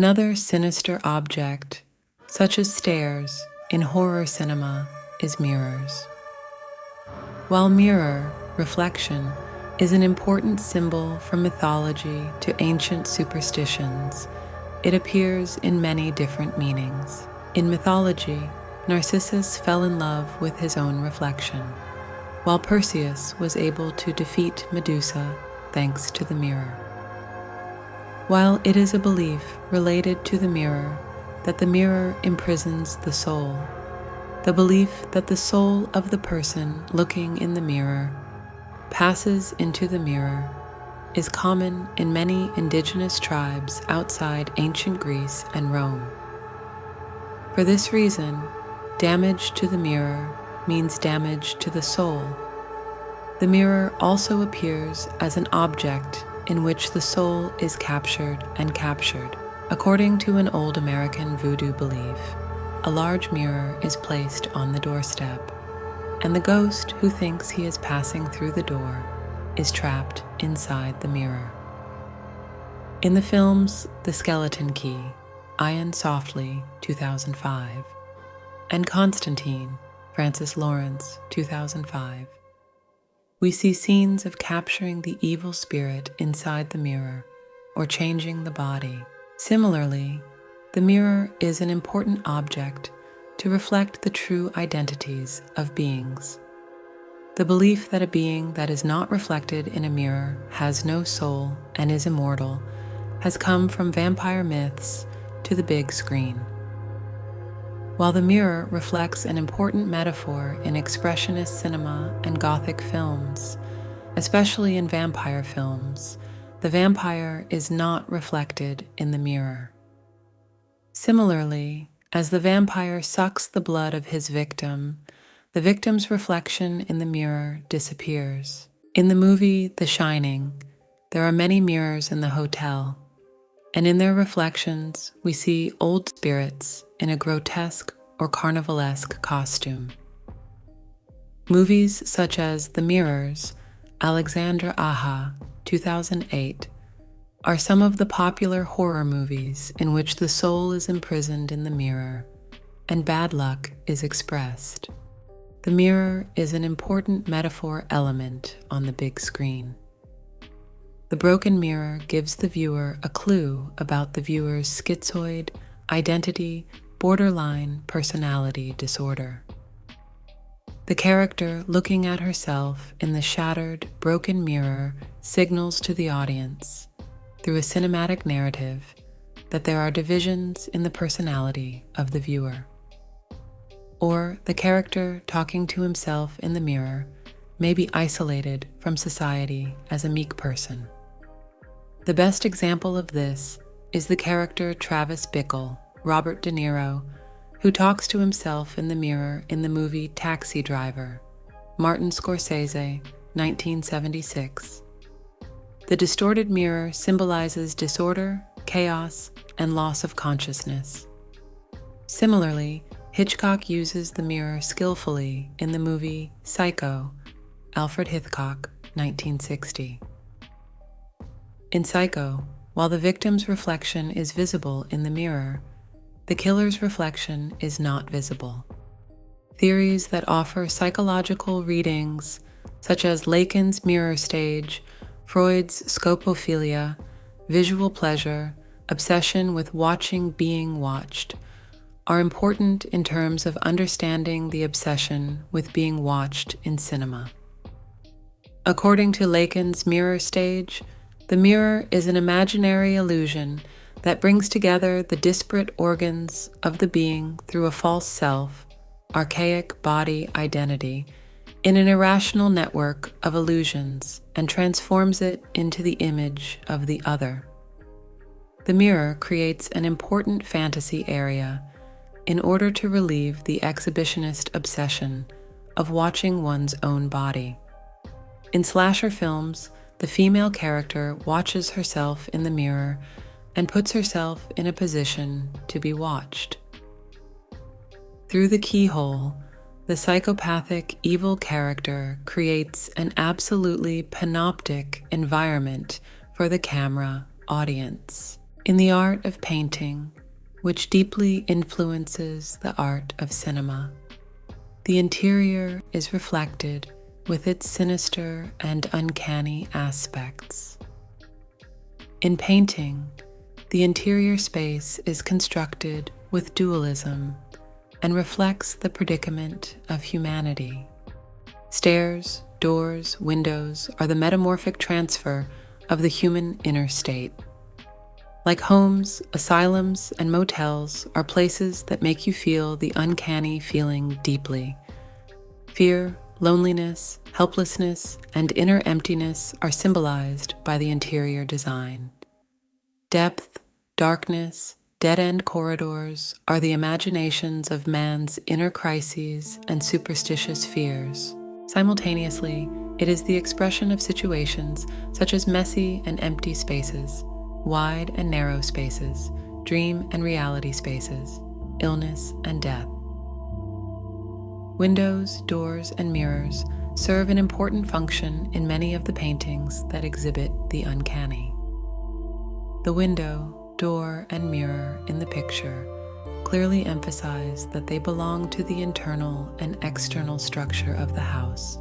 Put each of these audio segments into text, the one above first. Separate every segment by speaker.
Speaker 1: Another sinister object, such as stairs, in horror cinema is mirrors. While mirror, reflection, is an important symbol from mythology to ancient superstitions, it appears in many different meanings. In mythology, Narcissus fell in love with his own reflection, while Perseus was able to defeat Medusa thanks to the mirror. While it is a belief related to the mirror that the mirror imprisons the soul, the belief that the soul of the person looking in the mirror passes into the mirror is common in many indigenous tribes outside ancient Greece and Rome. For this reason, damage to the mirror means damage to the soul. The mirror also appears as an object in which the soul is captured and captured. According to an old American voodoo belief, a large mirror is placed on the doorstep, and the ghost who thinks he is passing through the door is trapped inside the mirror. In the films The Skeleton Key, Iain Softley, 2005, and Constantine, Francis Lawrence, 2005, we see scenes of capturing the evil spirit inside the mirror or changing the body. Similarly, the mirror is an important object to reflect the true identities of beings. The belief that a being that is not reflected in a mirror has no soul and is immortal has come from vampire myths to the big screen. While the mirror reflects an important metaphor in expressionist cinema and gothic films, especially in vampire films, the vampire is not reflected in the mirror. Similarly, as the vampire sucks the blood of his victim, the victim's reflection in the mirror disappears. In the movie The Shining, there are many mirrors in the hotel, and in their reflections, we see old spirits in a grotesque or carnivalesque costume. Movies such as The Mirrors, Alexandre Aja, 2008, are some of the popular horror movies in which the soul is imprisoned in the mirror and bad luck is expressed. The mirror is an important metaphor element on the big screen. The broken mirror gives the viewer a clue about the viewer's schizoid, identity, borderline personality disorder. The character looking at herself in the shattered, broken mirror signals to the audience, through a cinematic narrative, that there are divisions in the personality of the viewer. Or the character talking to himself in the mirror may be isolated from society as a meek person. The best example of this is the character Travis Bickle, Robert DeNiro, who talks to himself in the mirror in the movie Taxi Driver, Martin Scorsese, 1976. The distorted mirror symbolizes disorder, chaos, and loss of consciousness. Similarly, Hitchcock uses the mirror skillfully in the movie Psycho, Alfred Hithcock, 1960. In Psycho, while the victim's reflection is visible in the mirror, the killer's reflection is not visible. Theories that offer psychological readings, such as Lacan's mirror stage, Freud's scopophilia, visual pleasure, obsession with watching being watched, are important in terms of understanding the obsession with being watched in cinema. According to Lacan's mirror stage, the mirror is an imaginary illusion that brings together the disparate organs of the being through a false self, archaic body identity, in an irrational network of illusions and transforms it into the image of the other. The mirror creates an important fantasy area in order to relieve the exhibitionist obsession of watching one's own body. In slasher films, the female character watches herself in the mirror and puts herself in a position to be watched. Through the keyhole, the psychopathic evil character creates an absolutely panoptic environment for the camera audience. In the art of painting, which deeply influences the art of cinema, the interior is reflected with its sinister and uncanny aspects. In painting, the interior space is constructed with dualism and reflects the predicament of humanity. Stairs, doors, windows are the metamorphic transfer of the human inner state. Like homes, asylums, and motels are places that make you feel the uncanny feeling deeply. Fear, loneliness, helplessness, and inner emptiness are symbolized by the interior design. Depth, darkness, dead-end corridors are the imaginations of man's inner crises and superstitious fears. Simultaneously, it is the expression of situations such as messy and empty spaces, wide and narrow spaces, dream and reality spaces, illness and death. Windows, doors, and mirrors serve an important function in many of the paintings that exhibit the uncanny. The window, door, and mirror in the picture clearly emphasize that they belong to the internal and external structure of the house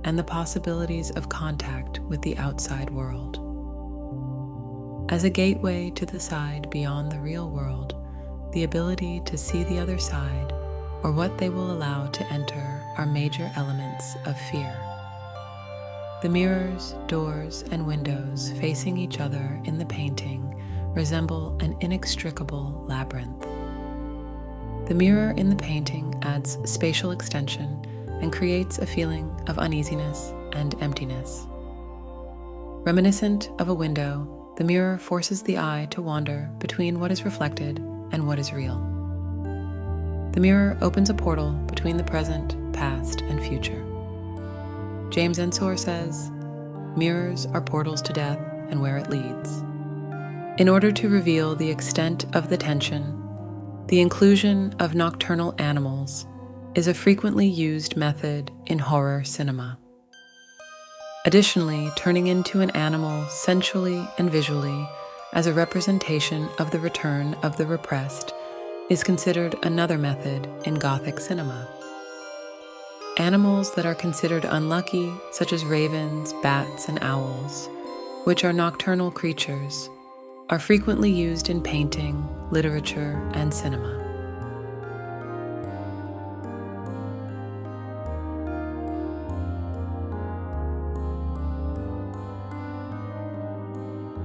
Speaker 1: and the possibilities of contact with the outside world. As a gateway to the side beyond the real world, the ability to see the other side, or what they will allow to enter, are major elements of fear. The mirrors, doors, and windows facing each other in the painting resemble an inextricable labyrinth. The mirror in the painting adds spatial extension and creates a feeling of uneasiness and emptiness. Reminiscent of a window, the mirror forces the eye to wander between what is reflected and what is real. The mirror opens a portal between the present, past, and future. James Ensor says, "Mirrors are portals to death and where it leads." In order to reveal the extent of the tension, the inclusion of nocturnal animals is a frequently used method in horror cinema. Additionally, turning into an animal sensually and visually as a representation of the return of the repressed is considered another method in Gothic cinema. Animals that are considered unlucky, such as ravens, bats, and owls, which are nocturnal creatures, are frequently used in painting, literature, and cinema.